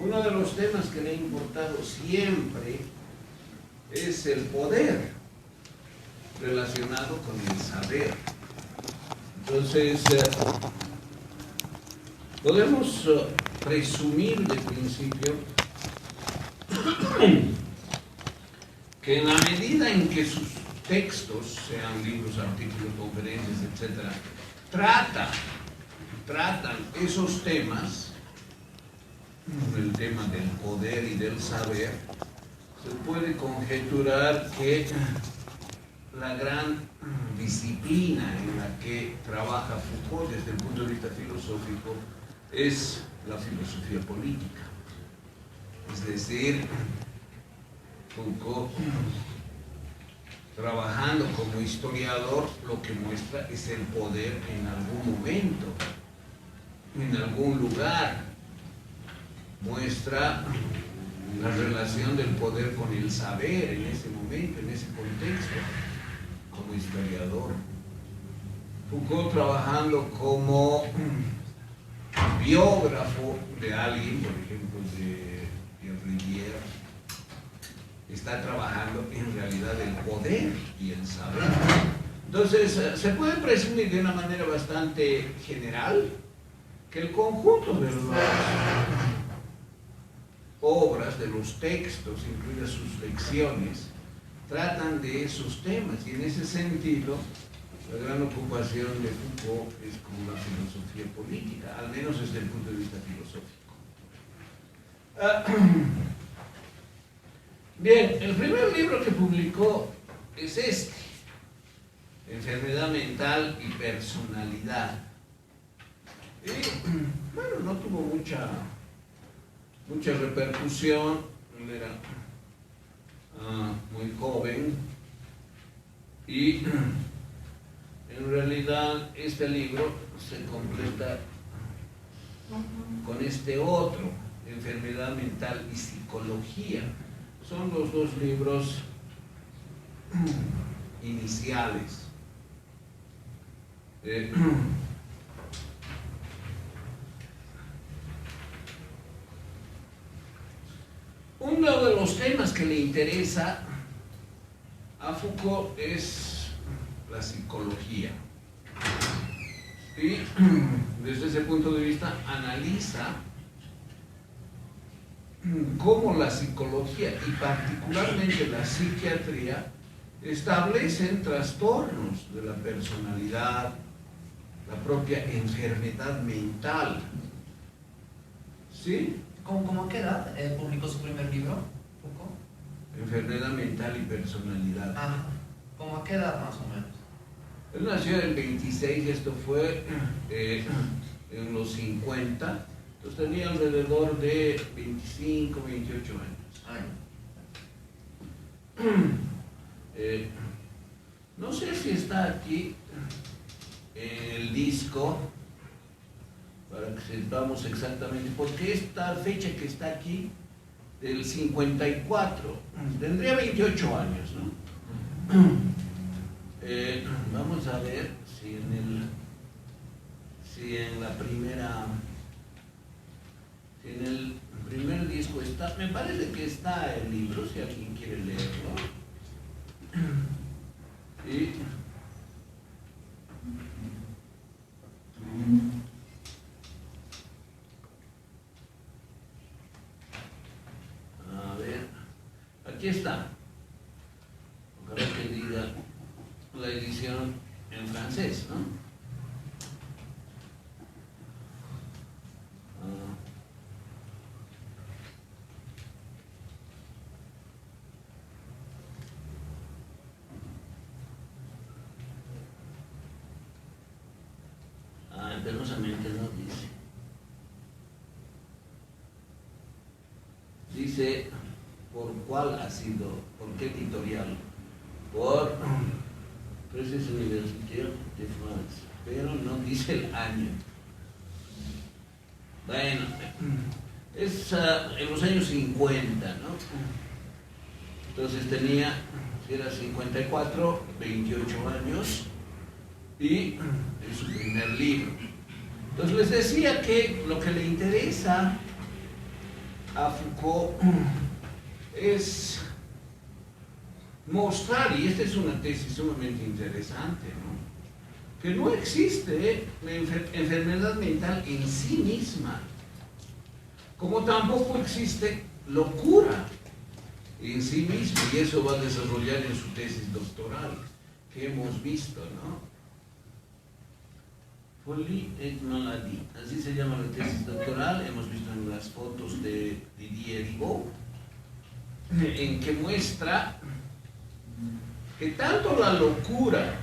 Uno de los temas que le ha importado siempre es el poder relacionado con el saber. Entonces, podemos presumir de principio que en la medida en que sus textos, sean libros, artículos, conferencias, etc., tratan esos temas, el tema del poder y del saber, se puede conjeturar que la gran disciplina en la que trabaja Foucault desde el punto de vista filosófico es la filosofía política. Es decir, Foucault, trabajando como historiador, lo que muestra es el poder en algún momento, en algún lugar. Muestra la relación del poder con el saber en ese momento, en ese contexto, como historiador. Foucault, trabajando como biógrafo de alguien, por ejemplo de Pierre Rivière, está trabajando en realidad el poder y el saber. Entonces, se puede presumir de una manera bastante general que el conjunto de las obras, de los textos, incluidas sus lecciones, tratan de esos temas, y en ese sentido la gran ocupación de Foucault es como la filosofía política, al menos desde el punto de vista filosófico. Bien, el primer libro que publicó es este, Enfermedad mental y personalidad. Y bueno, no tuvo mucha repercusión, él era muy joven, y en realidad este libro se completa con este otro, Enfermedad mental y psicología. Son los dos libros iniciales. Uno de los temas que le interesa a Foucault es la psicología. Y desde ese punto de vista analiza cómo la psicología y particularmente la psiquiatría establecen trastornos de la personalidad, la propia enfermedad mental. ¿Sí? ¿Cómo a qué edad publicó su primer libro, Foucault? Enfermedad mental y personalidad. Ah, ¿cómo a qué edad más o menos? Él nació en el 26, esto fue en los 50, entonces tenía alrededor de 25, 28 años. No sé si está aquí en el disco, para que sepamos exactamente, porque esta fecha que está aquí, del 54, tendría 28 años, ¿no? Vamos a ver si en el primer disco está, me parece que está el libro, si alguien quiere leerlo. Y a ver, aquí está. Ojalá que diga la edición en francés, ¿no? Penosamente no dice. Dice por cuál ha sido, por qué editorial, por Presses Universitaires de France, pero no dice el año. Bueno, es en los años 50, ¿no? Entonces tenía, si era 54, 28 años, y es su primer libro. Entonces les decía que lo que le interesa a Foucault es mostrar, y esta es una tesis sumamente interesante, ¿no?, que no existe enfermedad mental en sí misma, como tampoco existe locura en sí misma, y eso va a desarrollar en su tesis doctoral, que hemos visto, ¿no? Folie et maladie, así se llama la tesis doctoral, hemos visto en las fotos de Didier Ribot, en que muestra que tanto la locura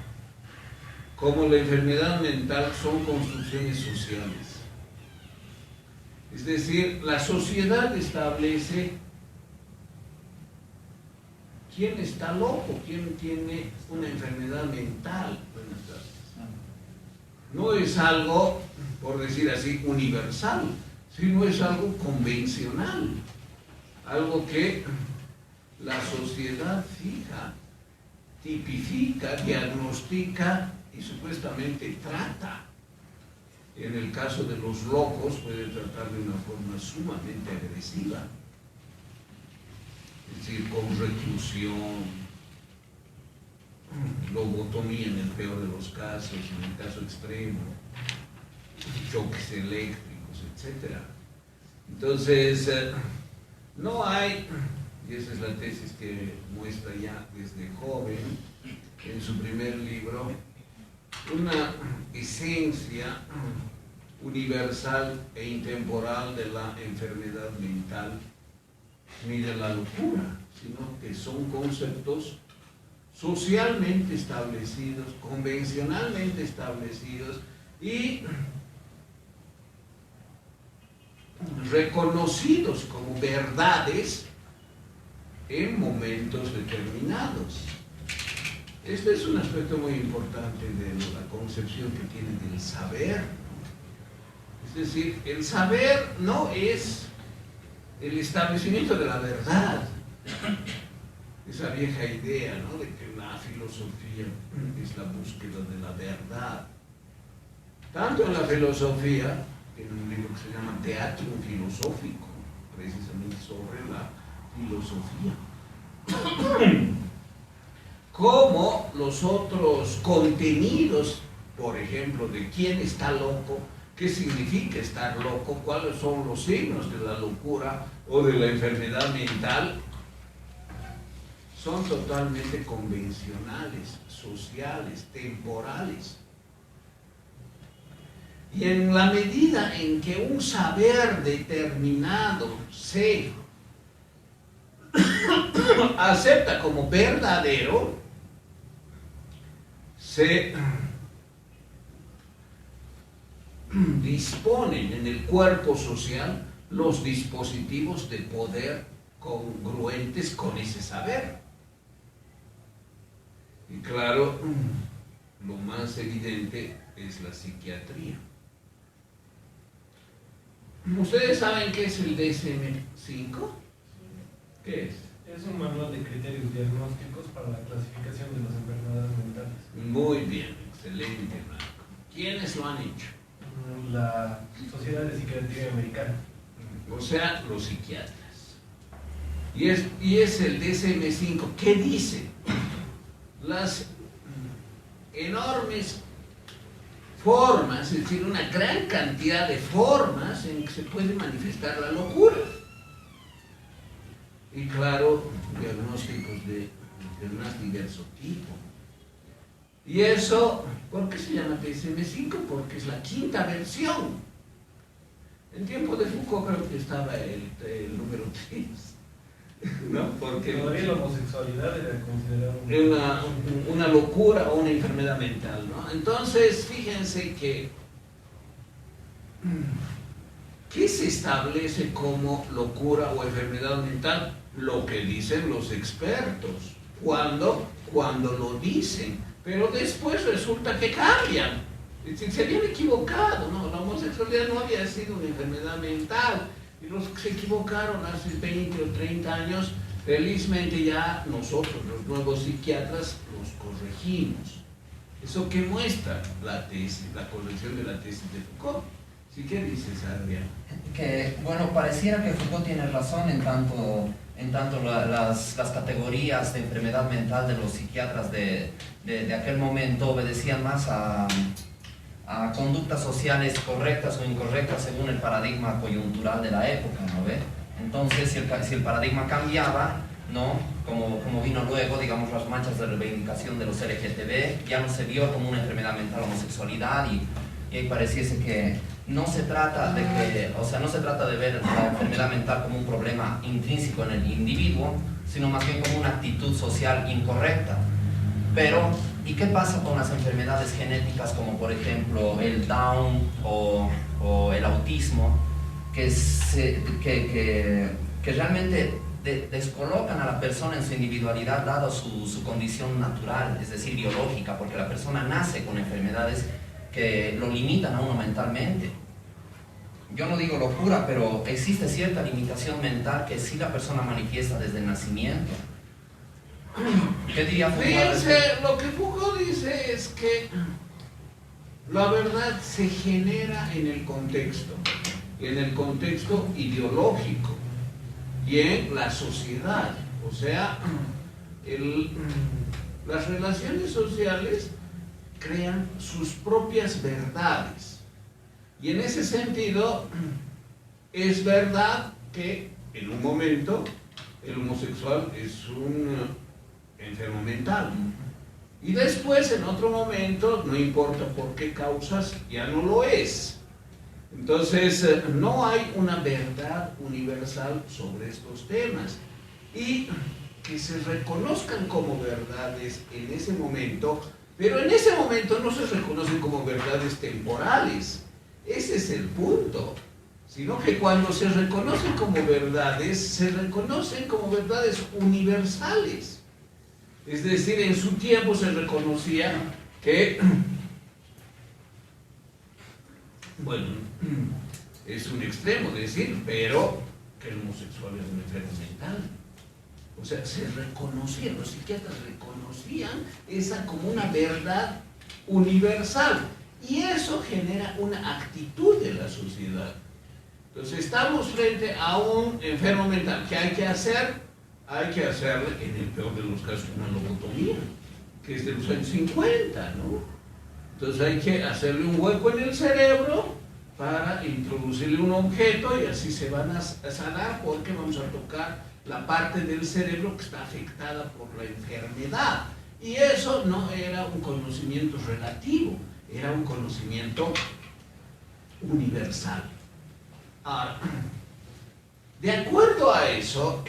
como la enfermedad mental son construcciones sociales. Es decir, la sociedad establece quién está loco, quién tiene una enfermedad mental. No es algo, por decir así, universal, sino es algo convencional, algo que la sociedad fija, tipifica, diagnostica y supuestamente trata. En el caso de los locos puede tratar de una forma sumamente agresiva, es decir, con reclusión, lobotomía en el peor de los casos, en el caso extremo, choques eléctricos, etc. Entonces, no hay, y esa es la tesis que muestra ya desde joven, en su primer libro, una esencia universal e intemporal de la enfermedad mental ni de la locura, sino que son conceptos socialmente establecidos, convencionalmente establecidos y reconocidos como verdades en momentos determinados. Este es un aspecto muy importante de la concepción que tienen del saber. Es decir, el saber no es el establecimiento de la verdad. Esa vieja idea, ¿no?, de que la filosofía es la búsqueda de la verdad. Tanto en la filosofía, en un libro que se llama Teatro Filosófico, precisamente sobre la filosofía, como los otros contenidos, por ejemplo, de quién está loco, qué significa estar loco, cuáles son los signos de la locura o de la enfermedad mental, son totalmente convencionales, sociales, temporales. Y en la medida en que un saber determinado se acepta como verdadero, se disponen en el cuerpo social los dispositivos de poder congruentes con ese saber. Y claro, lo más evidente es la psiquiatría. ¿Ustedes saben qué es el DSM-5? ¿Qué es? Es un manual de criterios diagnósticos para la clasificación de las enfermedades mentales. Muy bien, excelente, Marco. ¿Quiénes lo han hecho? La Sociedad de Psiquiatría Americana. O sea, los psiquiatras. Y es el DSM-5. ¿Qué dice? Las enormes formas, es decir, una gran cantidad de formas en que se puede manifestar la locura. Y claro, diagnósticos de más diverso tipo. Y eso, ¿por qué se llama DSM-5? Porque es la quinta versión. En tiempo de Foucault creo que estaba el número 3. ¿No? Porque todavía la homosexualidad era considerada una locura o una enfermedad mental, ¿no? Entonces, fíjense que ¿qué se establece como locura o enfermedad mental? Lo que dicen los expertos. ¿Cuándo? Cuando lo dicen. Pero después resulta que cambian. Es decir, se habían equivocado, ¿no? La homosexualidad no había sido una enfermedad mental. Y los que se equivocaron hace 20 o 30 años, felizmente ya nosotros, los nuevos psiquiatras, los corregimos. ¿Eso qué muestra? La tesis, la corrección de la tesis de Foucault. ¿Sí qué dices, Adrián? Que, bueno, pareciera que Foucault tiene razón en tanto las categorías de enfermedad mental de los psiquiatras de aquel momento obedecían más a conductas sociales correctas o incorrectas según el paradigma coyuntural de la época, ¿no ve? Entonces, si el paradigma cambiaba, ¿no? Como vino luego, digamos, las marchas de reivindicación de los LGTB, ya no se vio como una enfermedad mental homosexualidad y ahí pareciese que no se trata de ver la enfermedad mental como un problema intrínseco en el individuo, sino más bien como una actitud social incorrecta. Pero, ¿y qué pasa con las enfermedades genéticas como por ejemplo el Down o el autismo, que realmente descolocan a la persona en su individualidad dado su condición natural, es decir, biológica, porque la persona nace con enfermedades que lo limitan a uno mentalmente? Yo no digo locura, pero existe cierta limitación mental que sí la persona manifiesta desde el nacimiento. ¿Qué diría Foucault? Fíjense, lo que Foucault dice es que la verdad se genera en el contexto ideológico y en la sociedad. O sea, las relaciones sociales crean sus propias verdades. Y en ese sentido, es verdad que en un momento el homosexual es un enfermo mental. Y después, en otro momento, no importa por qué causas, ya no lo es. Entonces, no hay una verdad universal sobre estos temas. Y que se reconozcan como verdades en ese momento, pero en ese momento no se reconocen como verdades temporales. Ese es el punto. Sino que cuando se reconocen como verdades, se reconocen como verdades universales. Es decir, en su tiempo se reconocía que, bueno, es un extremo decir, pero que el homosexual es un enfermo mental. O sea, se reconocían, los psiquiatras reconocían esa como una verdad universal. Y eso genera una actitud de la sociedad. Entonces estamos frente a un enfermo mental. ¿Qué hay que hacer? Hay que hacerle, en el peor de los casos, una lobotomía, que es de los años 50, ¿no? Entonces hay que hacerle un hueco en el cerebro para introducirle un objeto y así se van a sanar, porque vamos a tocar la parte del cerebro que está afectada por la enfermedad. Y eso no era un conocimiento relativo, era un conocimiento universal. Ahora, de acuerdo a eso,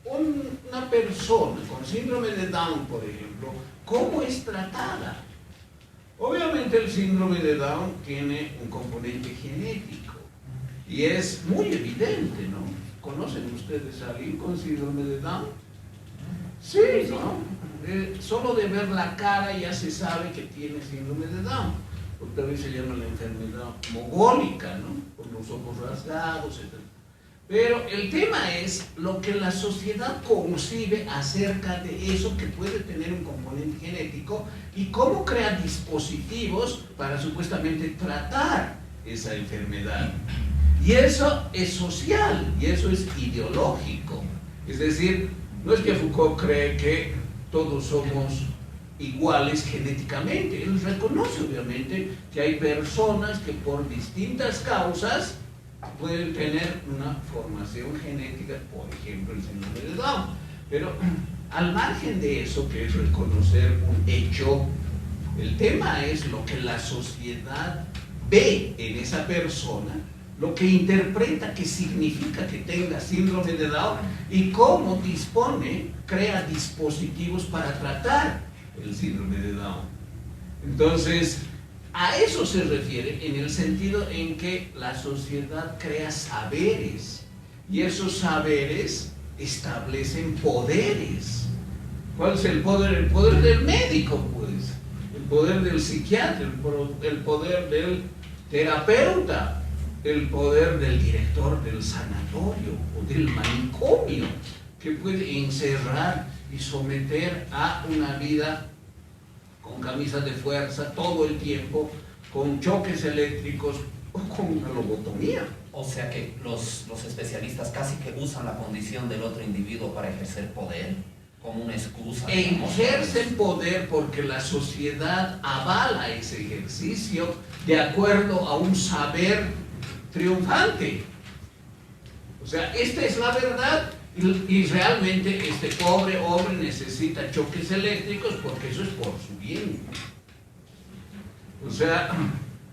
una persona con síndrome de Down, por ejemplo, ¿cómo es tratada? Obviamente el síndrome de Down tiene un componente genético y es muy evidente, ¿no? ¿Conocen ustedes a alguien con síndrome de Down? Sí, ¿no? Solo de ver la cara ya se sabe que tiene síndrome de Down. Otra vez se llama la enfermedad mogólica, ¿no? Por los ojos rasgados, etc. Pero el tema es lo que la sociedad concibe acerca de eso que puede tener un componente genético y cómo crea dispositivos para supuestamente tratar esa enfermedad. Y eso es social y eso es ideológico. Es decir, no es que Foucault cree que todos somos iguales genéticamente. Él reconoce obviamente que hay personas que por distintas causas pueden tener una formación genética, por ejemplo el síndrome de Down. Pero al margen de eso, que es reconocer un hecho, el tema es lo que la sociedad ve en esa persona, lo que interpreta que significa que tenga síndrome de Down y cómo crea dispositivos para tratar el síndrome de Down. Entonces, a eso se refiere en el sentido en que la sociedad crea saberes y esos saberes establecen poderes. ¿Cuál es el poder? El poder del médico, pues, el poder del psiquiatra, el poder del terapeuta, el poder del director del sanatorio o del manicomio, que puede encerrar y someter a una vida con camisas de fuerza todo el tiempo, con choques eléctricos o con una lobotomía. O sea que los especialistas casi que usan la condición del otro individuo para ejercer poder, como una excusa. Ejercen poder porque la sociedad avala ese ejercicio de acuerdo a un saber triunfante. O sea, esta es la verdad y realmente este pobre hombre necesita choques eléctricos porque eso es por su bien. O sea,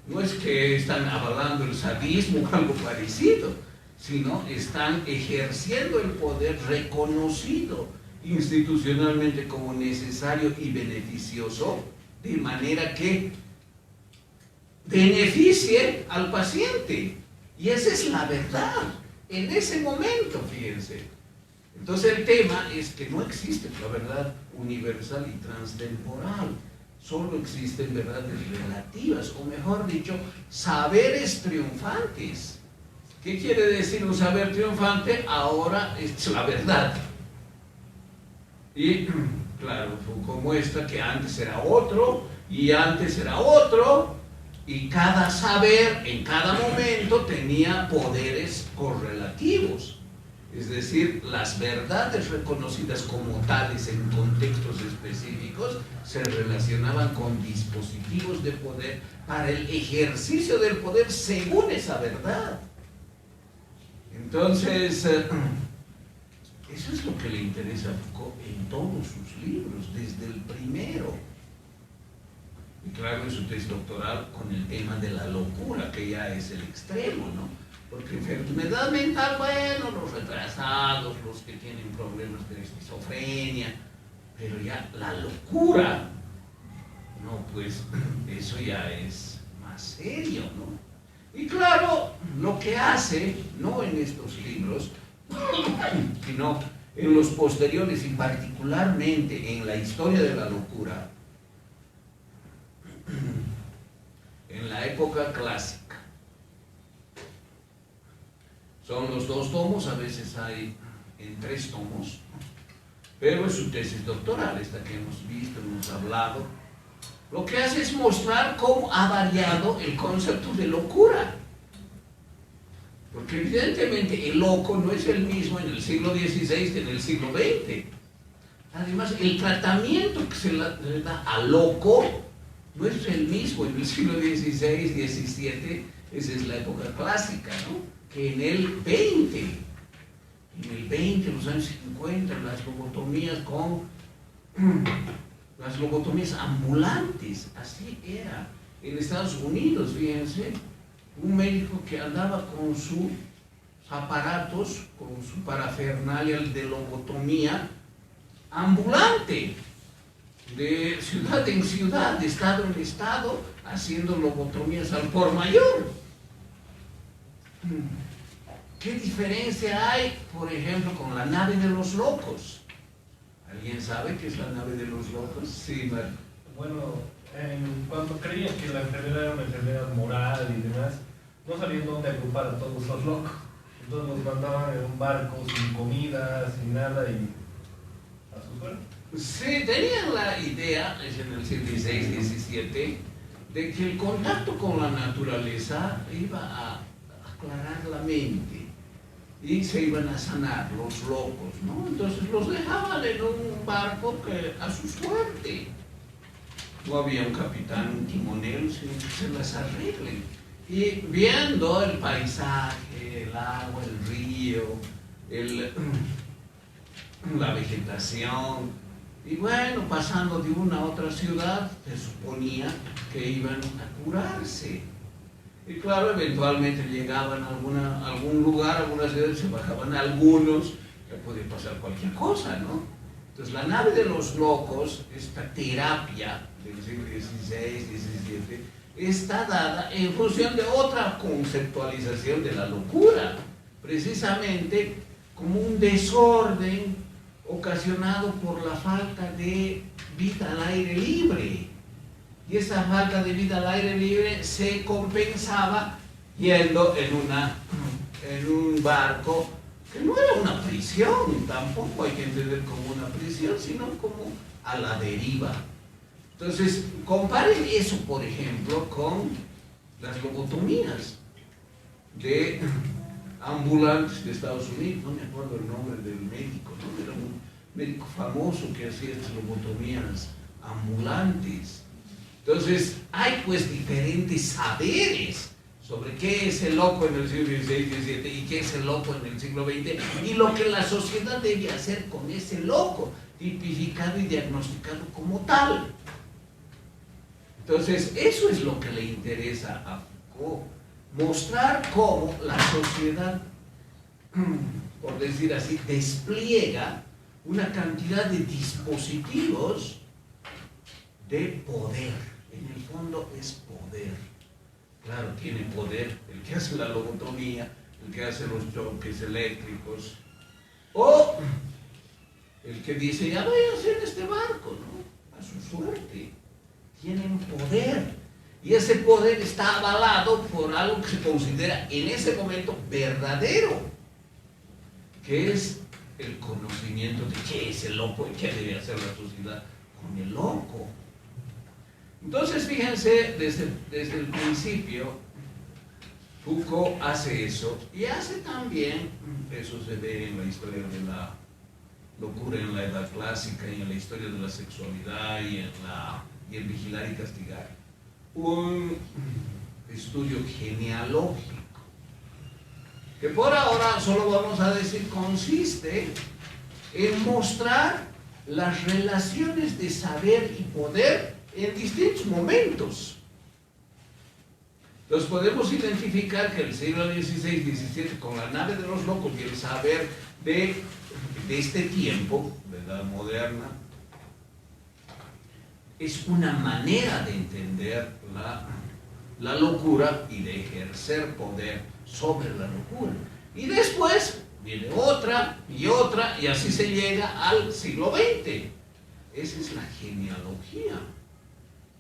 no es que están avalando el sadismo o algo parecido, sino están ejerciendo el poder reconocido institucionalmente como necesario y beneficioso, de manera que beneficie al paciente. Y esa es la verdad, en ese momento, fíjense. Entonces el tema es que no existe la verdad universal y transtemporal. Solo existen verdades relativas, o mejor dicho, saberes triunfantes. ¿Qué quiere decir un saber triunfante? Ahora es la verdad. Y claro, Foucault muestra que antes era otro, y antes era otro, y cada saber en cada momento tenía poderes correlativos. Es decir, las verdades reconocidas como tales en contextos específicos se relacionaban con dispositivos de poder para el ejercicio del poder según esa verdad. Entonces, eso es lo que le interesa a Foucault en todos sus libros, desde el primero. Y claro, en su tesis doctoral con el tema de la locura, que ya es el extremo, ¿no? Porque enfermedad mental, bueno, los retrasados, los que tienen problemas de esquizofrenia, pero ya la locura, no, pues eso ya es más serio, ¿no? Y claro, lo que hace, no en estos libros, sino en los posteriores y particularmente en la historia de la locura, en la época clásica. Son los 2 tomos, a veces hay en 3 tomos, pero es su tesis doctoral, esta que hemos visto, hemos hablado. Lo que hace es mostrar cómo ha variado el concepto de locura. Porque evidentemente el loco no es el mismo en el siglo XVI que en el siglo XX. Además, el tratamiento que se le da al loco no es el mismo en el siglo XVI, XVII, esa es la época clásica, ¿no? Que en el 20, en los años 50, las lobotomías las lobotomías ambulantes, así era. En Estados Unidos, fíjense, un médico que andaba con sus aparatos, con su parafernalia de lobotomía ambulante, de ciudad en ciudad, de estado en estado, haciendo lobotomías al por mayor. ¿Qué diferencia hay, por ejemplo, con la nave de los locos? ¿Alguien sabe qué es la nave de los locos? Sí, Marco. Bueno, cuando creían que la enfermedad era una enfermedad moral y demás, no sabían dónde agrupar a todos los locos. Entonces los mandaban en un barco sin comida, sin nada y a su suerte. Sí, tenían la idea, es en el siglo XVI, XVII, de que el contacto con la naturaleza iba a aclarar la mente y se iban a sanar los locos, ¿no? Entonces los dejaban en un barco que a su suerte. No había un capitán, un timonel, sino que se las arreglen. Y viendo el paisaje, el agua, el río, la vegetación, y bueno, pasando de una a otra ciudad, se suponía que iban a curarse. Y claro, eventualmente llegaban a algún lugar, a alguna ciudad, se bajaban algunos, que podía pasar cualquier cosa, ¿no? Entonces la nave de los locos, esta terapia del siglo XVI, XVII, está dada en función de otra conceptualización de la locura, precisamente como un desorden ocasionado por la falta de vida al aire libre. Y esa falta de vida al aire libre se compensaba yendo en un barco que no era una prisión, tampoco hay que entender como una prisión, sino como a la deriva. Entonces, comparen eso, por ejemplo, con las lobotomías. de ambulantes de Estados Unidos, no me acuerdo el nombre del médico, ¿no? Era un médico famoso que hacía estas lobotomías ambulantes. Entonces, hay pues diferentes saberes sobre qué es el loco en el siglo XVI, XVII y qué es el loco en el siglo XX y lo que la sociedad debe hacer con ese loco, tipificado y diagnosticado como tal. Entonces, eso es lo que le interesa a Foucault, mostrar cómo la sociedad, por decir así, despliega una cantidad de dispositivos de poder. En el fondo es poder. Claro, tiene poder el que hace la lobotomía, el que hace los choques eléctricos, o el que dice, ya váyanse en este barco, ¿no? A su suerte. Tienen poder. Y ese poder está avalado por algo que se considera en ese momento verdadero, que es el conocimiento de qué es el loco y qué debe hacer la sociedad con el loco. Entonces, fíjense, desde el principio, Foucault hace eso, y hace también, eso se ve en la historia de la locura en la Edad Clásica, y en la historia de la sexualidad, y el vigilar y castigar, un estudio genealógico, que por ahora solo vamos a decir consiste en mostrar las relaciones de saber y poder en distintos momentos. Entonces podemos identificar que el siglo XVI, XVII, con la nave de los locos y el saber de este tiempo, de la edad moderna, es una manera de entender la locura y de ejercer poder sobre la locura. Y después viene otra, y así se llega al siglo XX. Esa es la genealogía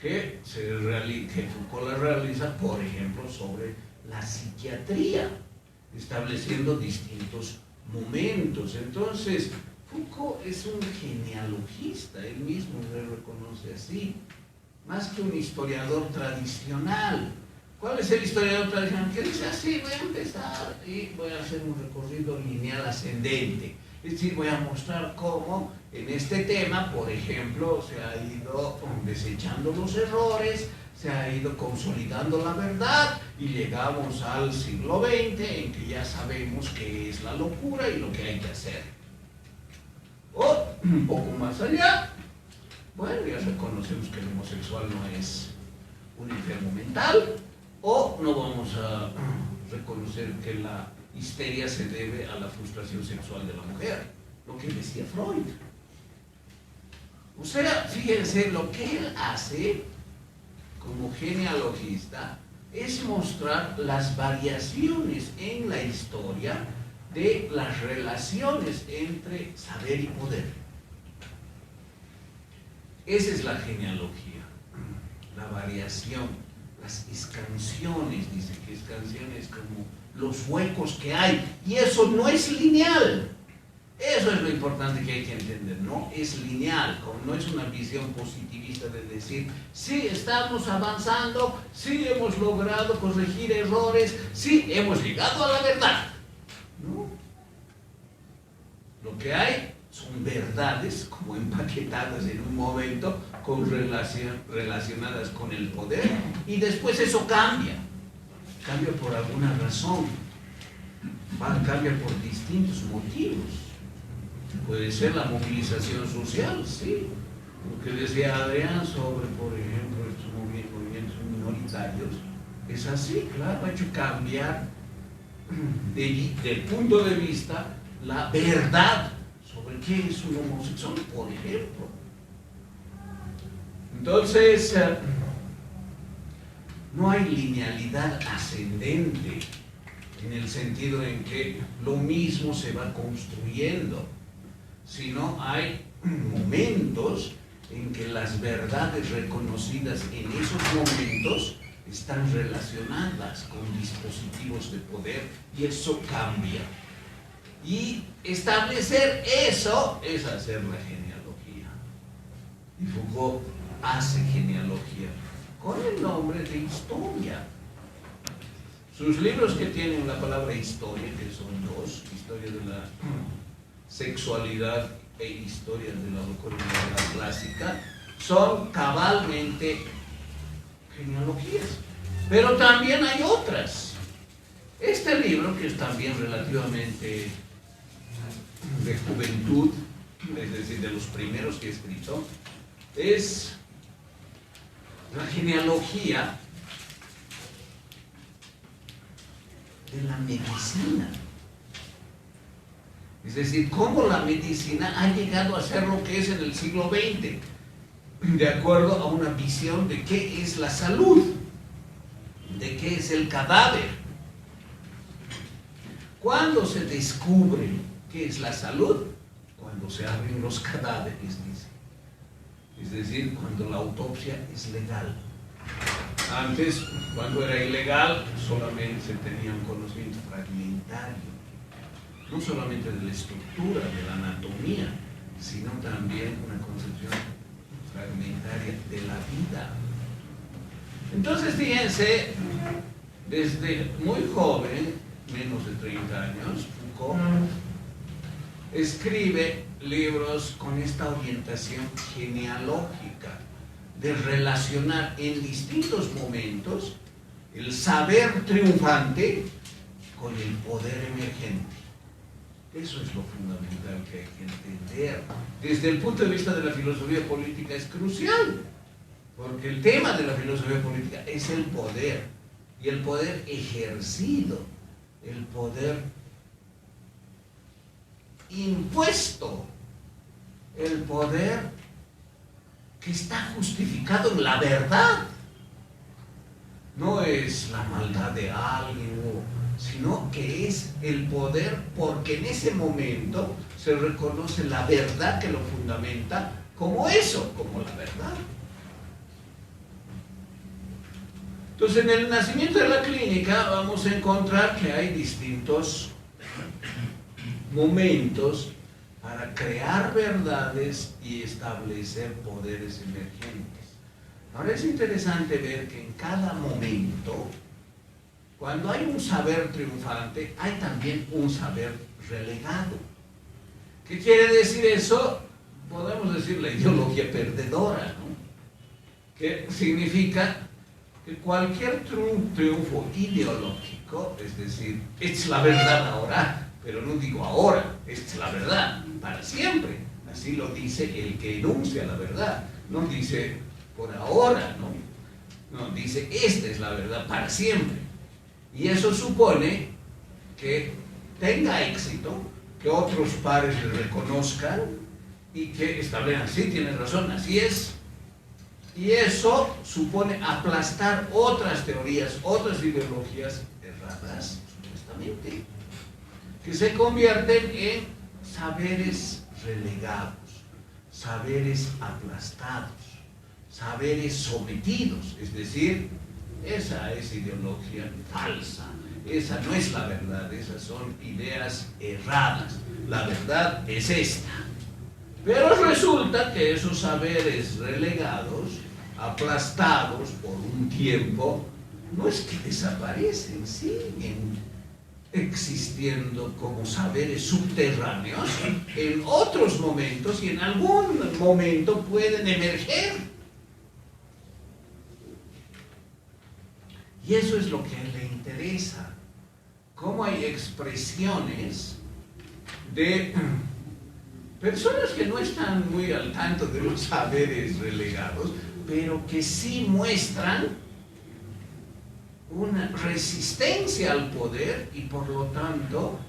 que Foucault la realiza, por ejemplo, sobre la psiquiatría, estableciendo distintos momentos. Entonces, Foucault es un genealogista, él mismo se reconoce así, más que un historiador tradicional. ¿Cuál es el historiador tradicional? Que dice así, voy a empezar y voy a hacer un recorrido lineal ascendente. Es decir, voy a mostrar cómo en este tema, por ejemplo, se ha ido desechando los errores, se ha ido consolidando la verdad y llegamos al siglo XX en que ya sabemos qué es la locura y lo que hay que hacer. O un poco más allá, bueno, ya reconocemos que el homosexual no es un enfermo mental, o no vamos a reconocer que la histeria se debe a la frustración sexual de la mujer, lo que decía Freud. O sea, fíjense, lo que él hace como genealogista es mostrar las variaciones en la historia de las relaciones entre saber y poder. Esa es la genealogía, la variación, las escansiones, dice que escansiones como los huecos que hay, y eso no es lineal. Eso es lo importante que hay que entender, no es lineal, no es una visión positivista de decir, sí, estamos avanzando, sí, hemos logrado corregir errores, sí, hemos llegado a la verdad. No. Lo que hay son verdades como empaquetadas en un momento relacionadas con el poder, y después eso cambia por alguna razón, cambia por distintos motivos. Puede ser la movilización social, sí, lo que decía Adrián sobre, por ejemplo, estos movimientos minoritarios, es así, claro, ha hecho cambiar del punto de vista la verdad sobre qué es un homosexual, por ejemplo. Entonces, no hay linealidad ascendente en el sentido en que lo mismo se va construyendo, sino hay momentos en que las verdades reconocidas en esos momentos están relacionadas con dispositivos de poder, y eso cambia. Y establecer eso es hacer la genealogía. Y Foucault hace genealogía con el nombre de historia. sus libros que tienen la palabra historia, que son dos, historia de la sexualidad e historia de la localidad clásica, son cabalmente genealogías. Pero también hay otras. Este libro, que es también relativamente de juventud, es decir, de los primeros que he escrito, es la genealogía de la medicina. Es decir, cómo la medicina ha llegado a ser lo que es en el siglo XX, de acuerdo a una visión de qué es la salud, de qué es el cadáver. ¿Cuándo se descubre qué es la salud? Cuando se abren los cadáveres, dice. Es decir, cuando la autopsia es legal. Antes, cuando era ilegal, solamente se tenía un conocimiento fragmentario, no solamente de la estructura, de la anatomía, sino también una concepción fragmentaria de la vida. Entonces, fíjense, desde muy joven, menos de 30 años, Foucault escribe libros con esta orientación genealógica, de relacionar en distintos momentos el saber triunfante con el poder emergente. Eso es lo fundamental que hay que entender. Desde el punto de vista de la filosofía política es crucial, porque el tema de la filosofía política es el poder, y el poder ejercido, el poder impuesto, el poder que está justificado en la verdad. No es la maldad de alguien, sino que es el poder porque en ese momento se reconoce la verdad que lo fundamenta como eso, como la verdad. Entonces, en el nacimiento de la clínica vamos a encontrar que hay distintos momentos para crear verdades y establecer poderes emergentes. Ahora es interesante ver que en cada momento, cuando hay un saber triunfante, hay también un saber relegado. ¿Qué quiere decir eso? Podemos decir la ideología perdedora, ¿no? Que significa que cualquier triunfo ideológico, es decir, es la verdad ahora, pero no digo ahora, es la verdad para siempre. Así lo dice el que enuncia la verdad, no dice por ahora, no, dice esta es la verdad para siempre. Y eso supone que tenga éxito, que otros pares le reconozcan y que establezcan, sí, tienes razón, así es. Y eso supone aplastar otras teorías, otras ideologías erradas, supuestamente, que se convierten en saberes relegados, saberes aplastados, saberes sometidos. Es decir, esa es ideología falsa, esa no es la verdad, esas son ideas erradas, la verdad es esta. Pero resulta que esos saberes relegados, aplastados por un tiempo, no es que desaparecen, siguen existiendo como saberes subterráneos en otros momentos y en algún momento pueden emerger. Y eso es lo que a él le interesa, cómo hay expresiones de personas que no están muy al tanto de los saberes relegados, pero que sí muestran una resistencia al poder y por lo tanto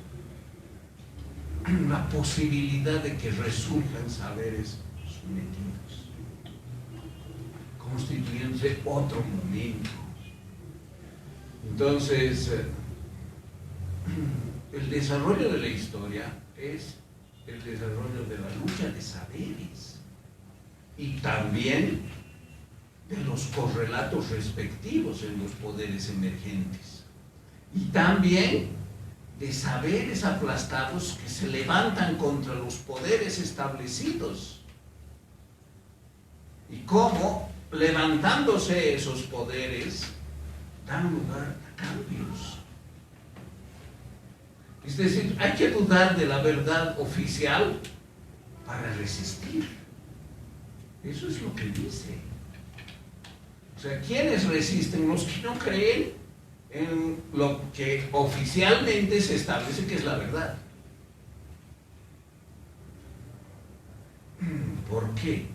la posibilidad de que resurjan saberes sometidos, constituyéndose otro momento. Entonces, el desarrollo de la historia es el desarrollo de la lucha de saberes y también de los correlatos respectivos en los poderes emergentes y también de saberes aplastados que se levantan contra los poderes establecidos y cómo levantándose esos poderes dan lugar cambios. Es decir, hay que dudar de la verdad oficial para resistir. Eso es lo que dice. O sea, ¿quiénes resisten? Los que no creen en lo que oficialmente se establece que es la verdad. ¿Por qué?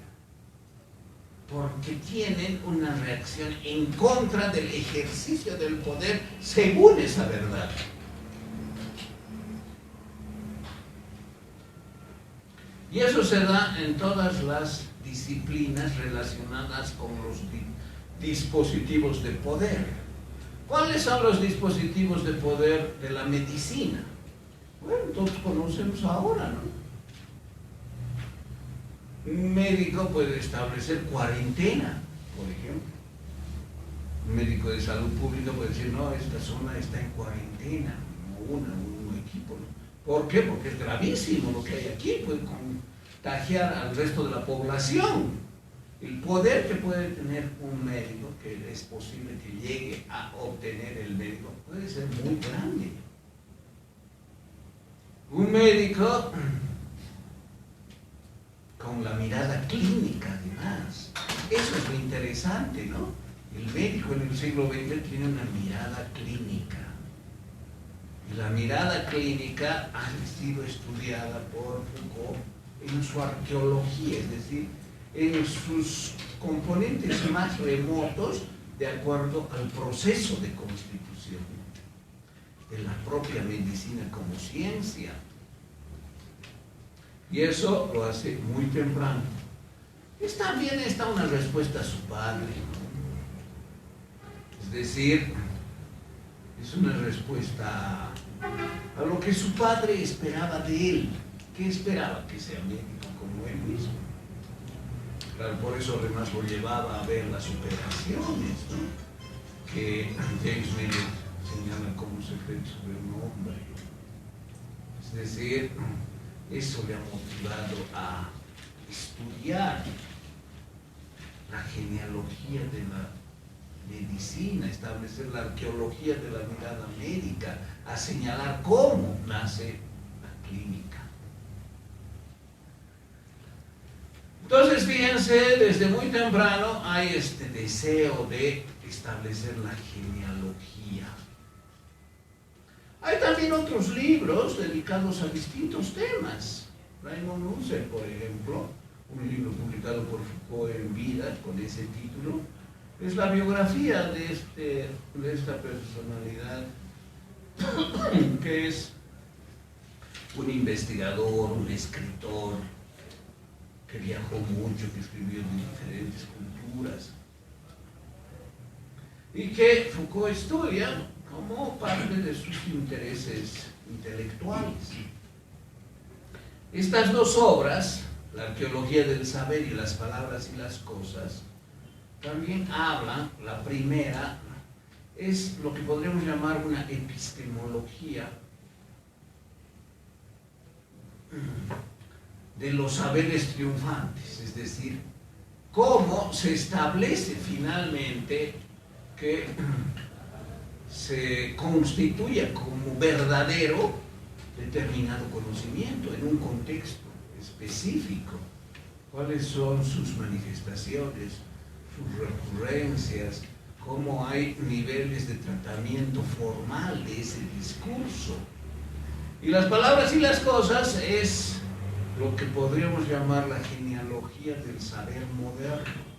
Porque tienen una reacción en contra del ejercicio del poder según esa verdad. Y eso se da en todas las disciplinas relacionadas con los dispositivos de poder. ¿Cuáles son los dispositivos de poder de la medicina? Bueno, todos conocemos ahora, ¿no? Un médico puede establecer cuarentena, por ejemplo. Un médico de salud pública puede decir, no, esta zona está en cuarentena, un equipo, ¿no? ¿Por qué? Porque es gravísimo lo que hay aquí, puede contagiar al resto de la población. El poder que puede tener un médico, que es posible que llegue a obtener el médico, puede ser muy grande. Un médico con la mirada clínica, además. Eso es lo interesante, ¿no? El médico en el siglo XX tiene una mirada clínica. Y la mirada clínica ha sido estudiada por Foucault en su arqueología, es decir, en sus componentes más remotos de acuerdo al proceso de constitución de la propia medicina como ciencia. Y eso lo hace muy temprano. También está una respuesta a su padre, ¿no? Es decir, es una respuesta a lo que su padre esperaba de él. ¿Qué esperaba? Que sea médico como él mismo. Claro, por eso además lo llevaba a ver las operaciones, ¿no? Que James Millett señala como secreto de un hombre. Es decir, eso le ha motivado a estudiar la genealogía de la medicina, establecer la arqueología de la mirada médica, a señalar cómo nace la clínica. Entonces, fíjense, desde muy temprano hay este deseo de establecer la genealogía. Hay también otros libros dedicados a distintos temas. Raymond Husserl, por ejemplo, un libro publicado por Foucault en vida con ese título, es la biografía de esta personalidad que es un investigador, un escritor que viajó mucho, que escribió en diferentes culturas y que Foucault estudia como parte de sus intereses intelectuales. Estas dos obras, La arqueología del saber y Las palabras y las cosas, también hablan, la primera es lo que podríamos llamar una epistemología de los saberes triunfantes, es decir, cómo se establece finalmente que se constituya como verdadero determinado conocimiento en un contexto específico. ¿Cuáles son sus manifestaciones, sus recurrencias? ¿Cómo hay niveles de tratamiento formal de ese discurso? Y Las palabras y las cosas es lo que podríamos llamar la genealogía del saber moderno.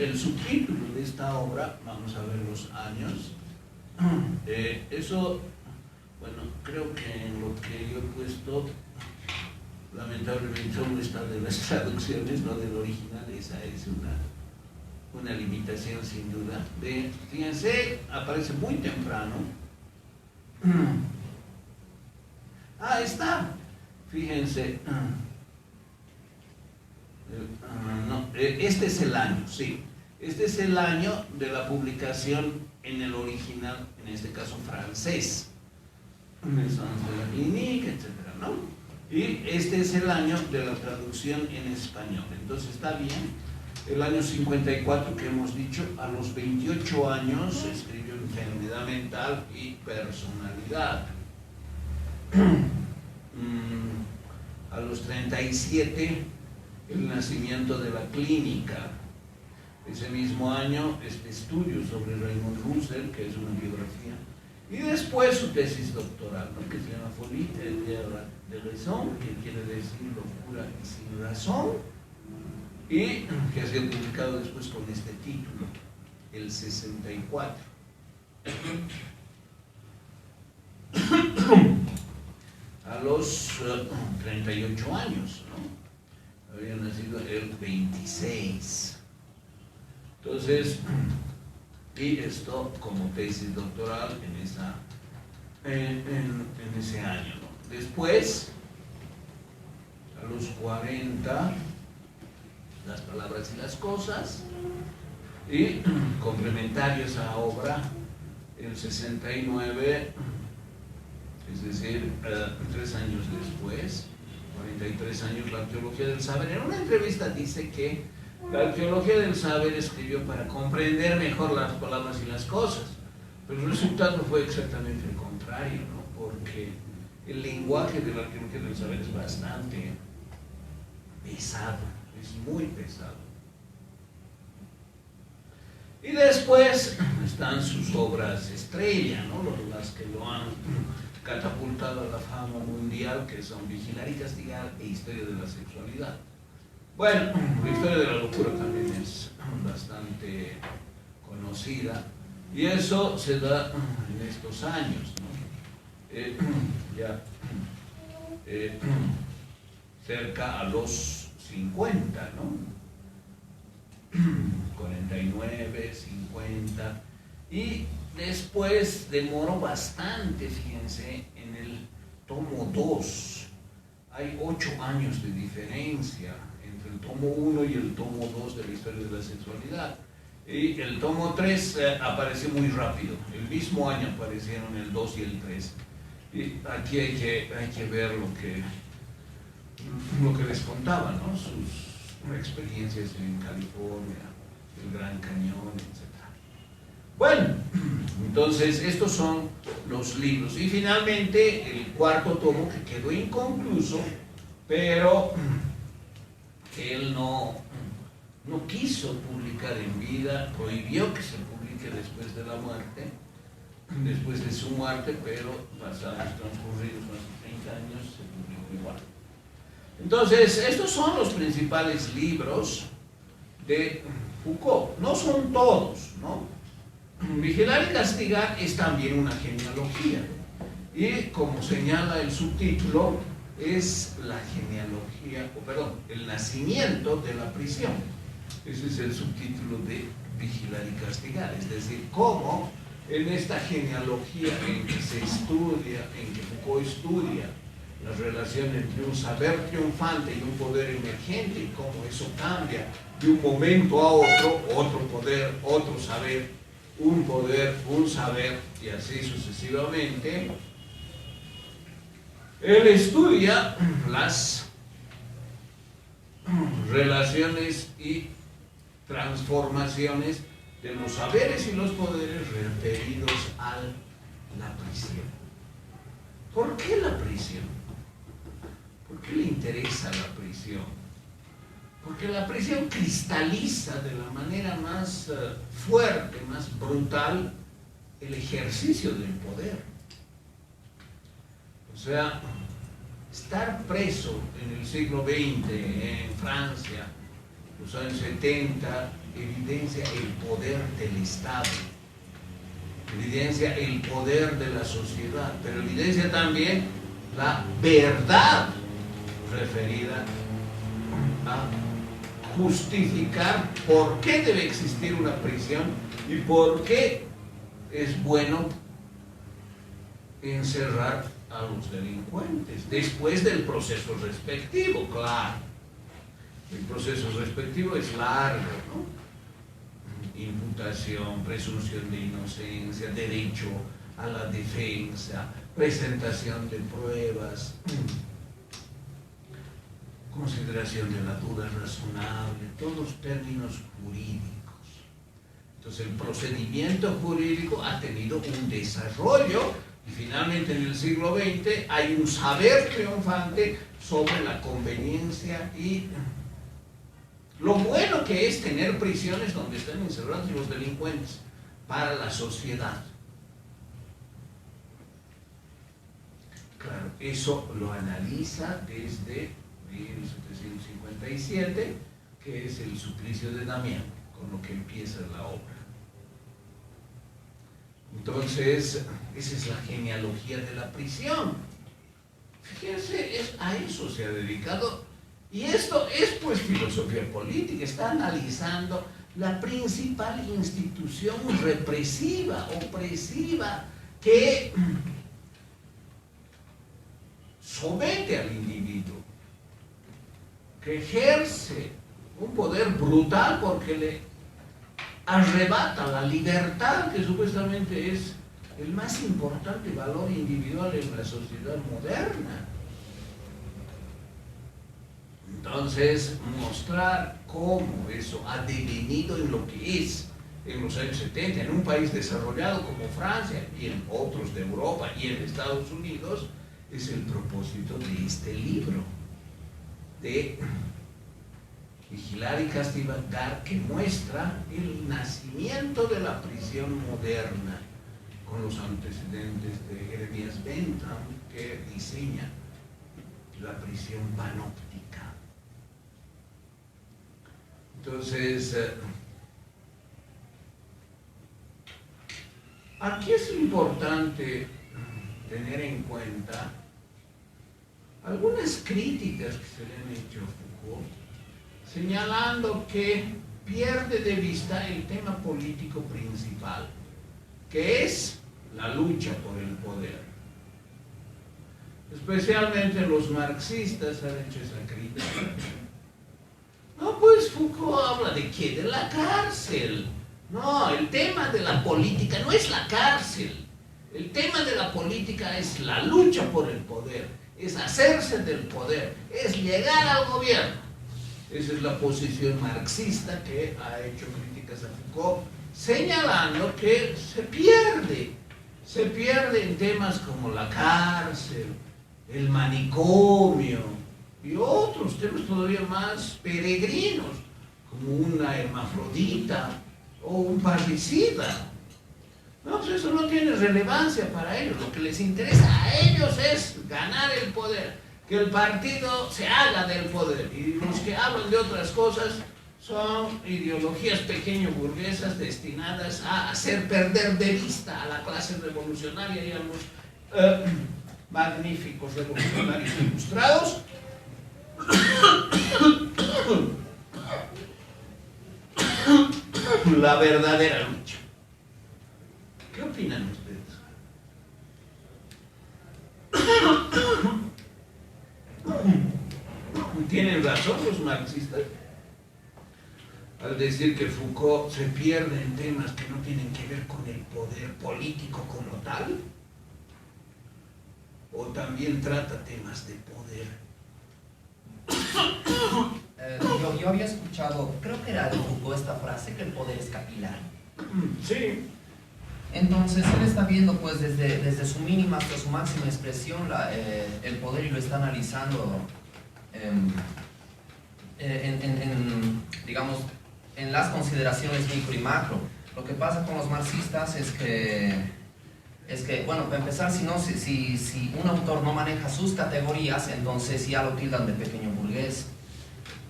El subtítulo de esta obra, vamos a ver los años, eso, bueno, creo que en lo que yo he puesto, lamentablemente solo está de las traducciones, no del original, esa es una limitación sin duda. Fíjense, aparece muy temprano. Está, fíjense. No, este es el año, sí. Este es el año de la publicación en el original, en este caso francés. Maisons de la Clinique, etc., ¿no? Y este es el año de la traducción en español. Entonces está bien el año 54 que hemos dicho, a los 28 años escribió Enfermedad Mental y Personalidad. A los 37, El Nacimiento de la Clínica. Ese mismo año, este estudio sobre Raymond Roussel, que es una biografía. Y después su tesis doctoral, ¿no?, que se llama Folie de raison, que quiere decir locura y sin razón, y que ha sido publicado después con este título, el 64. A los 38 años, ¿no? Había nacido el 26. Entonces, y esto como tesis doctoral en ese año, ¿no? Después, a los 40, Las palabras y las cosas, y complementario a esa obra, el 69, es decir, 3 años después, 43 años, La Arqueología del Saber. En una entrevista dice que La Arqueología del Saber escribió para comprender mejor las palabras y las cosas, pero el resultado fue exactamente el contrario, ¿no? Porque el lenguaje de la Arqueología del Saber es bastante pesado, es muy pesado. Y después están sus obras estrella, ¿no?, las que lo han catapultado a la fama mundial, que son Vigilar y Castigar e Historia de la Sexualidad. Bueno, la Historia de la Locura también es bastante conocida, y eso se da en estos años, ¿no? Ya cerca a los 50, ¿no? 49, 50, y después demoró bastante, fíjense, en el tomo 2. Hay 8 años de diferencia entre el tomo 1 y el tomo 2 de la Historia de la Sexualidad. Y el tomo 3 apareció muy rápido, el mismo año aparecieron el 2 y el 3. Y aquí hay que ver lo que les contaba, ¿no?, sus experiencias en California, el Gran Cañón, etc. Bueno, entonces estos son los libros. Y finalmente el cuarto tomo, que quedó inconcluso, pero él no quiso publicar en vida, prohibió que se publique después de la muerte, después de su muerte, pero pasados transcurridos más de 30 años se publicó igual. Entonces, estos son los principales libros de Foucault. No son todos, ¿no? Vigilar y Castigar es también una genealogía. Y como señala el subtítulo, es la genealogía, el nacimiento de la prisión. Ese es el subtítulo de Vigilar y Castigar. Es decir, cómo en esta genealogía en que se estudia, en que Foucault estudia la relación entre un saber triunfante y un poder emergente, y cómo eso cambia de un momento a otro poder, otro saber, un poder, un saber, y así sucesivamente. Él estudia las relaciones y transformaciones de los saberes y los poderes referidos a la prisión. ¿Por qué la prisión? ¿Por qué le interesa la prisión? Porque la prisión cristaliza de la manera más fuerte, más brutal, el ejercicio del poder. O sea, estar preso en el siglo XX en Francia, los años 70, evidencia el poder del Estado, evidencia el poder de la sociedad, pero evidencia también la verdad referida a justificar por qué debe existir una prisión y por qué es bueno encerrar a los delincuentes después del proceso respectivo. Claro, el proceso respectivo es largo, ¿no? Imputación, presunción de inocencia, derecho a la defensa, presentación de pruebas. consideración de la duda razonable, todos términos jurídicos. Entonces el procedimiento jurídico ha tenido un desarrollo y finalmente en el siglo XX hay un saber triunfante sobre la conveniencia y lo bueno que es tener prisiones donde están encerrados los delincuentes para la sociedad. Claro, eso lo analiza desde 1757, que es el suplicio de Damián, con lo que empieza la obra. Entonces, esa es la genealogía de la prisión. Fíjense, a eso se ha dedicado, y esto es pues filosofía política, está analizando la principal institución represiva, opresiva, que somete al individuo, que ejerce un poder brutal porque le arrebata la libertad, que supuestamente es el más importante valor individual en la sociedad moderna. Entonces, mostrar cómo eso ha devenido en lo que es en los años 70, en un país desarrollado como Francia y en otros de Europa y en Estados Unidos, es el propósito de este libro, de Vigilar y Castigar, que muestra el nacimiento de la prisión moderna, con los antecedentes de Jeremías Bentham, que diseña la prisión panóptica. Entonces, aquí es importante tener en cuenta algunas críticas que se le han hecho a Foucault, señalando que pierde de vista el tema político principal, que es la lucha por el poder. Especialmente los marxistas han hecho esa crítica. No, pues Foucault habla de ¿qué? De la cárcel. No, el tema de la política no es la cárcel. El tema de la política es la lucha por el poder, es hacerse del poder, es llegar al gobierno. Esa es la posición marxista que ha hecho críticas a Foucault, señalando que se pierde en temas como la cárcel, el manicomio y otros temas todavía más peregrinos, como una hermafrodita o un parricida. No, pues eso no tiene relevancia para ellos. Lo que les interesa a ellos es ganar el poder, que el partido se haga del poder. Y los que hablan de otras cosas son ideologías pequeño burguesas destinadas a hacer perder de vista a la clase revolucionaria y a los magníficos revolucionarios ilustrados. La verdadera lucha. ¿Qué opinan ustedes? ¿Tienen razón los marxistas al decir que Foucault se pierde en temas que no tienen que ver con el poder político como tal? ¿O también trata temas de poder? Yo había escuchado, creo que era de Foucault esta frase, que el poder es capilar. Sí. Entonces él está viendo pues desde su mínima hasta su máxima expresión el poder, y lo está analizando digamos, en las consideraciones micro y macro. Lo que pasa con los marxistas es que bueno, para empezar, si un autor no maneja sus categorías, entonces ya lo tildan de pequeño burgués.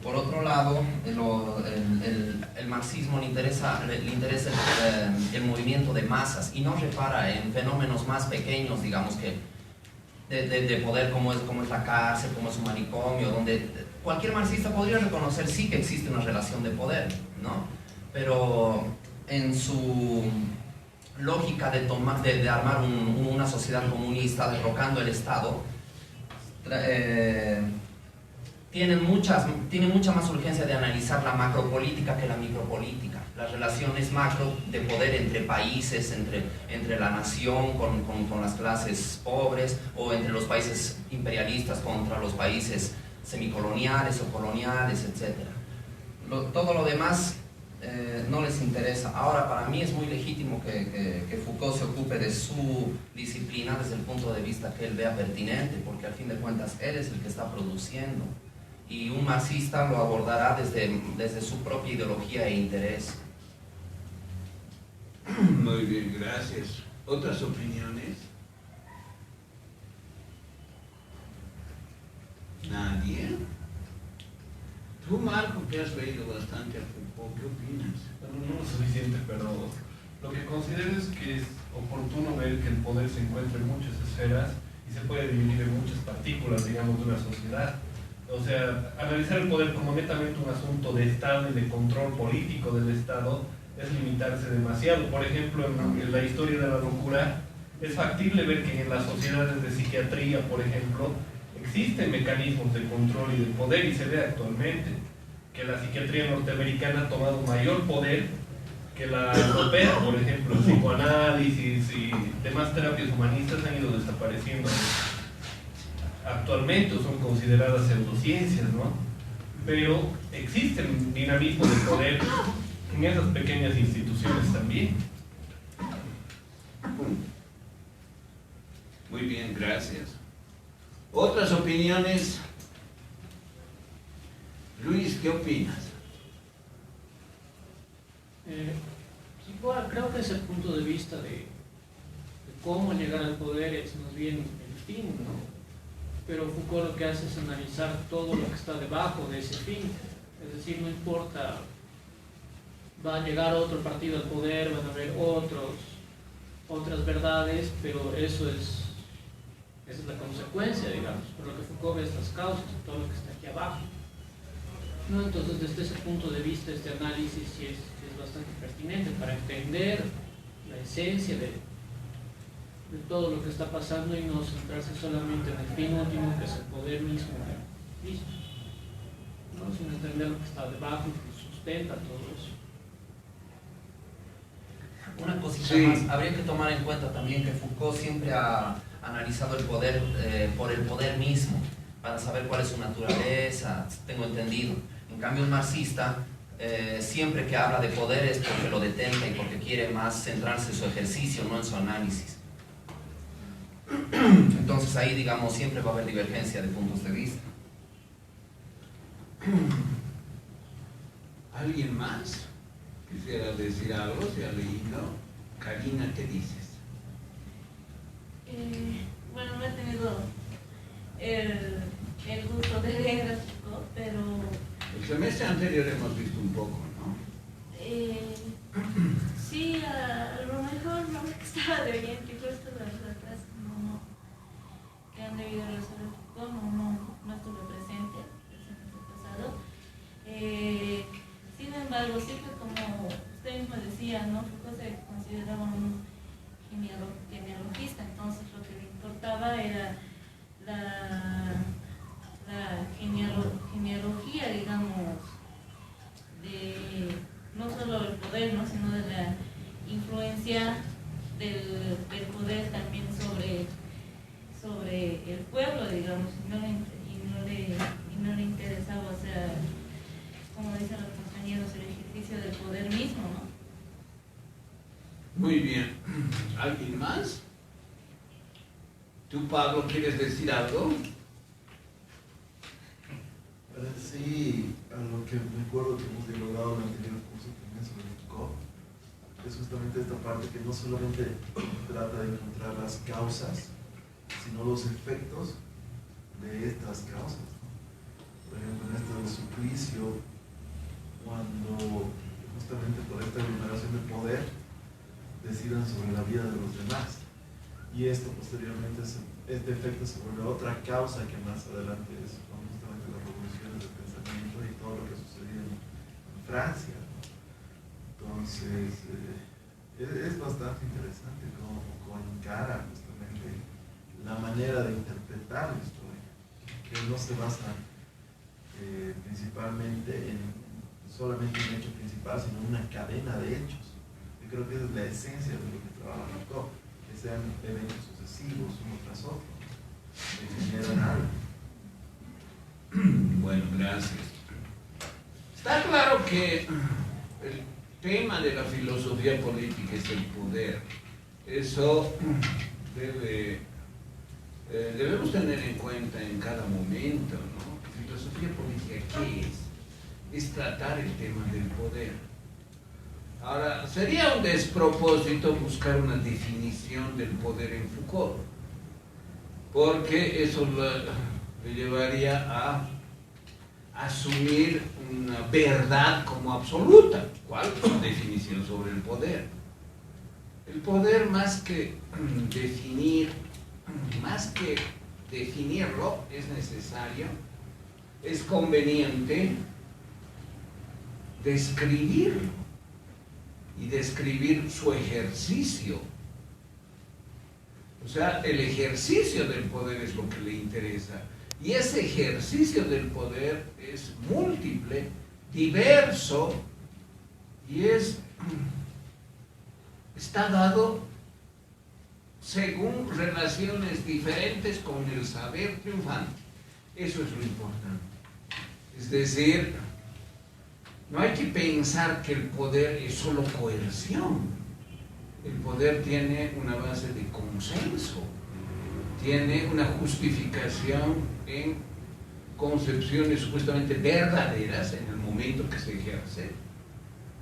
Por otro lado, el marxismo le interesa el movimiento de masas y no repara en fenómenos más pequeños, digamos, que de poder, como es la cárcel, como es un manicomio, donde cualquier marxista podría reconocer sí que existe una relación de poder, ¿no? Pero en su lógica de armar una sociedad comunista derrocando el Estado, tiene mucha más urgencia de analizar la macropolítica que la micropolítica. Las relaciones macro de poder entre países, entre la nación con las clases pobres, o entre los países imperialistas contra los países semicoloniales o coloniales, etc. Todo lo demás no les interesa. Ahora, para mí es muy legítimo que Foucault se ocupe de su disciplina desde el punto de vista que él vea pertinente, porque al fin de cuentas él es el que está produciendo, y un marxista lo abordará desde su propia ideología e interés. Muy bien, gracias. ¿Otras opiniones? ¿Nadie? Tú, Marco, que has leído bastante a Foucault, ¿qué opinas? Bueno, no lo suficiente, pero lo que considero es que es oportuno ver que el poder se encuentra en muchas esferas y se puede dividir en muchas partículas, digamos, de una sociedad. O sea, analizar el poder como netamente un asunto de Estado y de control político del Estado es limitarse demasiado. Por ejemplo, en la historia de la locura, es factible ver que en las sociedades de psiquiatría, por ejemplo, existen mecanismos de control y de poder, y se ve actualmente que la psiquiatría norteamericana ha tomado mayor poder que la europea. Por ejemplo, el psicoanálisis y demás terapias humanistas han ido desapareciendo actualmente, o son consideradas pseudociencias, ¿no? Pero existen dinamismos de poder en esas pequeñas instituciones también. Muy bien, gracias. ¿Otras opiniones? Luis, ¿qué opinas? Sí, bueno, creo que ese punto de vista de cómo llegar al poder es más bien el fin, ¿no? Pero Foucault lo que hace es analizar todo lo que está debajo de ese fin. Es decir, no importa, va a llegar otro partido al poder, van a haber otras verdades, pero esa es la consecuencia, digamos, por lo que Foucault ve estas causas, todo lo que está aquí abajo, ¿no? Entonces, desde ese punto de vista, este análisis sí es bastante pertinente para entender la esencia de todo lo que está pasando y no centrarse solamente en el fin último, que es el poder mismo, ¿no? Sino entender lo que está debajo, lo que sustenta todo eso. Una cosita Sí. más, habría que tomar en cuenta también que Foucault siempre ha analizado el poder por el poder mismo, para saber cuál es su naturaleza, tengo entendido. En cambio, un marxista siempre que habla de poder es porque lo detenta y porque quiere más centrarse en su ejercicio, no en su análisis. Entonces ahí, digamos, siempre va a haber divergencia de puntos de vista. ¿Alguien más quisiera decir algo? ¿Se ha leído? Karina, ¿qué dices? Bueno, no he tenido el gusto de leer a Foucault, pero El semestre anterior hemos visto un poco, ¿no? sí, a lo mejor no me estaba de oyente, creo que la clase que han debido resolver Foucault, no estuve presente el semestre pasado. Sin embargo, sí que como usted mismo decía, ¿no? Foucault se consideraba un genealogista, entonces lo que le importaba era la genealogía, digamos, de no solo el poder, ¿no? Sino de la influencia del poder también sobre el pueblo, digamos, y no le interesaba, o sea, como dicen los compañeros, el ejercicio del poder mismo, ¿no? Muy bien. ¿Alguien más? ¿Tú, Pablo, quieres decir algo? Sí, a lo que me acuerdo que hemos dialogado en el anterior curso también sobre Foucault, es justamente esta parte que no solamente trata de encontrar las causas, sino los efectos de estas causas, ¿no? Por ejemplo, en este de su juicio, cuando justamente por esta vulneración de poder decidan sobre la vida de los demás, y esto posteriormente, este efecto se vuelve otra causa que más adelante es justamente las revoluciones del pensamiento y todo lo que ha sucedido en Francia, ¿no? Entonces es bastante interesante cómo encara justamente la manera de interpretar la historia, que no se basa principalmente solamente en un hecho principal, sino en una cadena de hechos. Yo creo que esa es la esencia de lo que trabaja Foucault, que sean eventos sucesivos uno tras otro, que generan algo. Bueno, gracias. Está claro que el tema de la filosofía política es el poder. Eso debemos tener en cuenta en cada momento, ¿no? Filosofía política, ¿qué es? Es tratar el tema del poder. Ahora, sería un despropósito buscar una definición del poder en Foucault, porque eso le llevaría a asumir una verdad como absoluta. ¿Cuál es la definición sobre el poder? El poder, más que definirlo, es necesario, es conveniente describirlo y describir su ejercicio. O sea, el ejercicio del poder es lo que le interesa. Y ese ejercicio del poder es múltiple, diverso, y está dado según relaciones diferentes con el saber triunfante. Eso es lo importante. Es decir, no hay que pensar que el poder es solo coerción. El poder tiene una base de consenso, tiene una justificación en concepciones supuestamente verdaderas en el momento que se ejerce,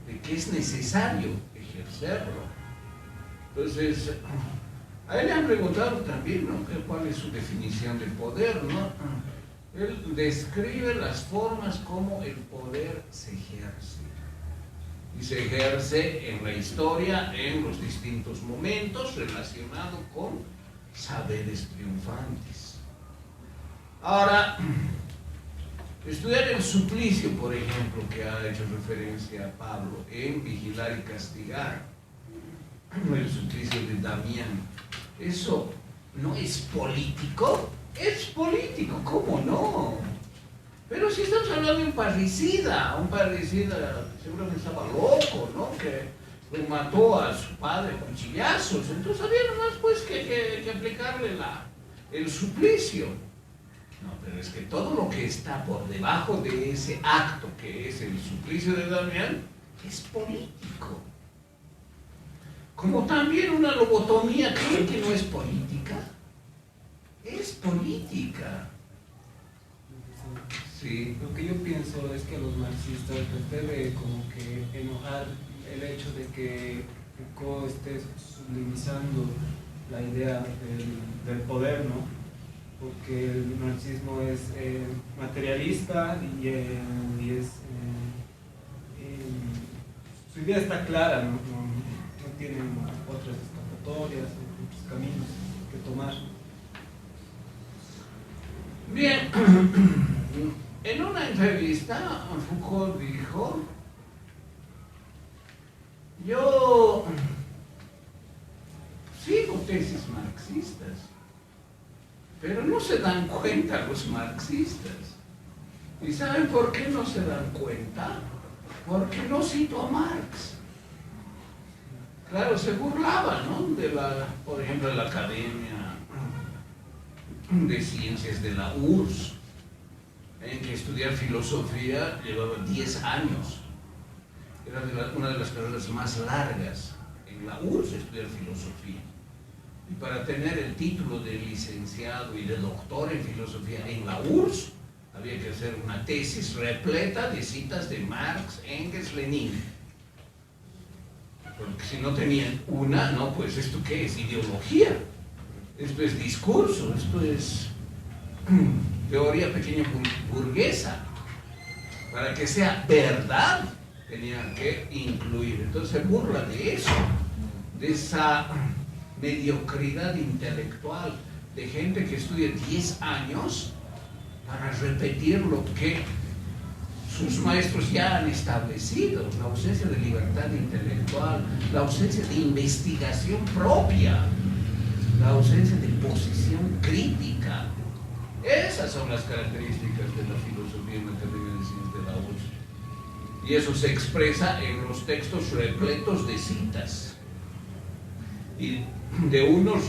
de que es necesario ejercerlo. Entonces, a él le han preguntado también, ¿no?, cuál es su definición del poder, ¿no? Él describe las formas como el poder se ejerce. Y se ejerce en la historia, en los distintos momentos, relacionado con saberes triunfantes. Ahora, estudiar el suplicio, por ejemplo, que ha hecho referencia a Pablo, en Vigilar y Castigar, el suplicio de Damián, ¿eso no es político? Es político, ¿cómo no? Pero si estamos hablando de un parricida seguramente estaba loco, ¿no?, que lo mató a su padre a cuchillazos, entonces había nomás pues que aplicarle el suplicio. No, pero es que todo lo que está por debajo de ese acto, que es el suplicio de Damián, es político. Como también una lobotomía, ¿creen que no es política? Es política. Sí. Lo que yo pienso es que a los marxistas les debe como que enojar el hecho de que Foucault esté sublimizando la idea del poder, ¿no? Porque el marxismo es materialista y su idea está clara, no tienen otras escapatorias, otros caminos que tomar. Bien, en una entrevista Foucault dijo: yo sigo tesis marxistas, pero no se dan cuenta los marxistas. ¿Y saben por qué no se dan cuenta? Porque no cito a Marx. Claro, se burlaba, ¿no?, por ejemplo, de la Academia de Ciencias de la URSS, en que estudiar filosofía llevaba 10 años. Era una de las carreras más largas en la URSS, estudiar filosofía. Y para tener el título de licenciado y de doctor en filosofía en la URSS, había que hacer una tesis repleta de citas de Marx, Engels, Lenin. Porque si no tenían una, no, pues ¿esto qué es? Ideología. Esto es discurso, esto es teoría pequeña burguesa. Para que sea verdad, tenían que incluir. Entonces se burla de eso, de esa mediocridad intelectual, de gente que estudia 10 años para repetir lo que sus maestros ya han establecido: la ausencia de libertad intelectual, la ausencia de investigación propia, la ausencia de posición crítica. Esas son las características de la filosofía en la Academia de Ciencias de la URSS. Y eso se expresa en los textos repletos de citas. Y de unos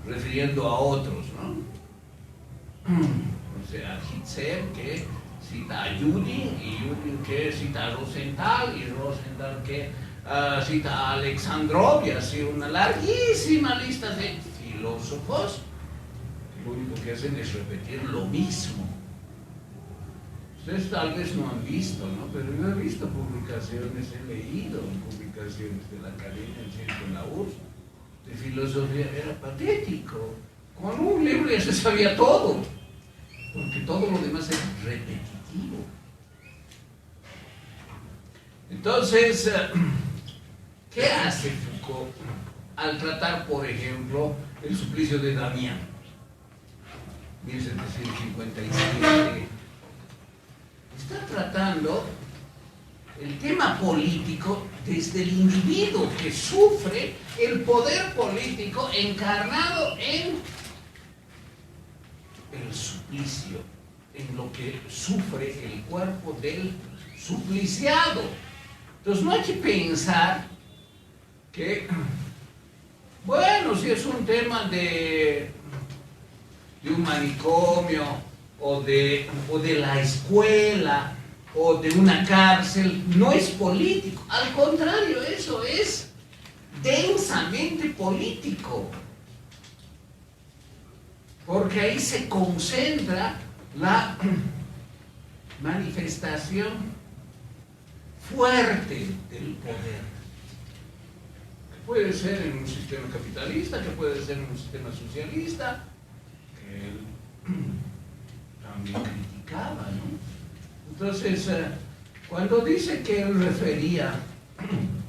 refiriendo a otros, ¿no? O sea, Hitler que cita a Judin, y Judin que cita a Rosenthal, y Rosenthal que cita a Alexandrov, y así una larguísima lista de filósofos que lo único que hacen es repetir lo mismo. Ustedes tal vez no han visto, ¿no? Pero yo he visto publicaciones, he leído publicaciones de la Academia en Ciencia en la URSS, de filosofía, era patético. Con un libro ya se sabía todo, porque todo lo demás es repetitivo. Entonces, ¿qué hace Foucault al tratar, por ejemplo, el suplicio de Damián? 1757. Está tratando el tema político desde el individuo que sufre el poder político encarnado en el suplicio, en lo que sufre el cuerpo del supliciado. Entonces no hay que pensar que, bueno, si es un tema de un manicomio, o de la escuela, o de una cárcel, no es político. Al contrario, eso es densamente político. Porque ahí se concentra la manifestación fuerte del poder. Que puede ser en un sistema capitalista, que puede ser en un sistema socialista, que él también criticaba, ¿no? Entonces, cuando dice que él refería,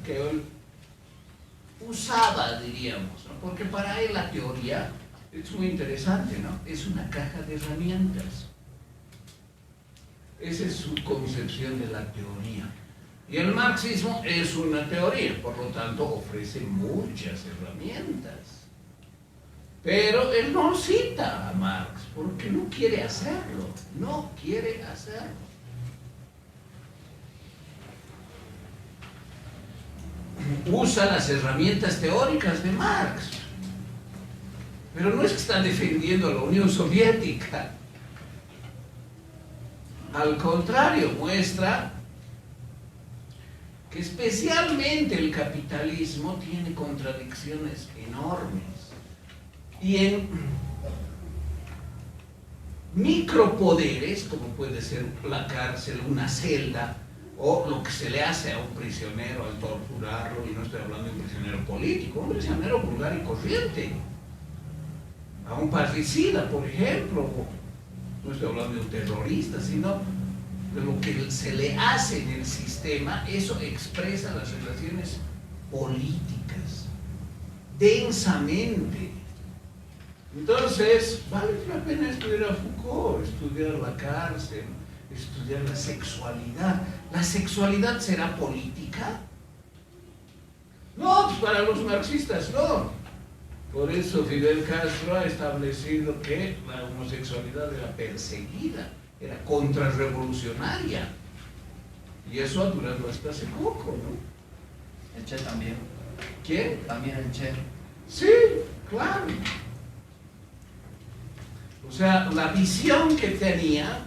que él usaba, diríamos, ¿no? Porque para él la teoría es muy interesante, ¿no? Es una caja de herramientas. Esa es su concepción de la teoría. Y el marxismo es una teoría, por lo tanto ofrece muchas herramientas. Pero él no cita a Marx, porque no quiere hacerlo, no quiere hacerlo. Usa las herramientas teóricas de Marx, pero no es que está defendiendo a la Unión Soviética. Al contrario, muestra que especialmente el capitalismo tiene contradicciones enormes. Y en micropoderes, como puede ser la cárcel, una celda, o lo que se le hace a un prisionero al torturarlo, y no estoy hablando de un prisionero político, un prisionero vulgar y corriente, a un parricida, por ejemplo, no estoy hablando de un terrorista, sino de lo que se le hace en el sistema. Eso expresa las relaciones políticas densamente. Entonces, vale la pena estudiar a Foucault, estudiar la cárcel, estudiar la sexualidad. ¿La sexualidad será política? No, pues para los marxistas no. Por eso Fidel Castro ha establecido que la homosexualidad era perseguida, era contrarrevolucionaria. Y eso ha durado hasta hace poco, ¿no? El Che también. ¿Quién? También el Che. Sí, claro. O sea, la visión que tenía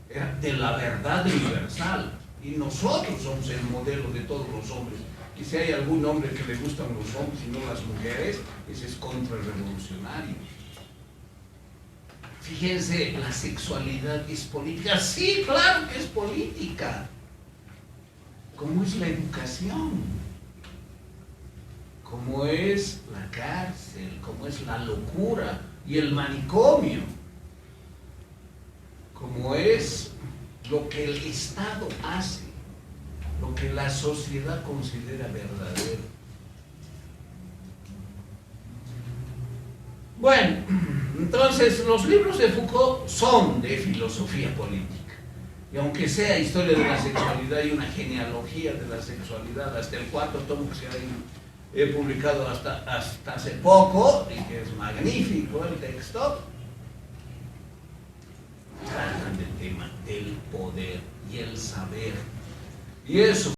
era de la verdad universal. Y nosotros somos el modelo de todos los hombres. Y si hay algún hombre que le gustan los hombres y no las mujeres, ese es contrarrevolucionario. Fíjense, la sexualidad es política. Sí, claro que es política. ¿Cómo es la educación? ¿Cómo es la cárcel? ¿Cómo es la locura y el manicomio? ¿Cómo es lo que el Estado hace? Lo que la sociedad considera verdadero. Bueno, entonces los libros de Foucault son de filosofía política. Y aunque sea historia de la sexualidad y una genealogía de la sexualidad, hasta el 4º tomo que se ha publicado hasta hace poco, y que es magnífico el texto, tratan del tema del poder y el saber. Y eso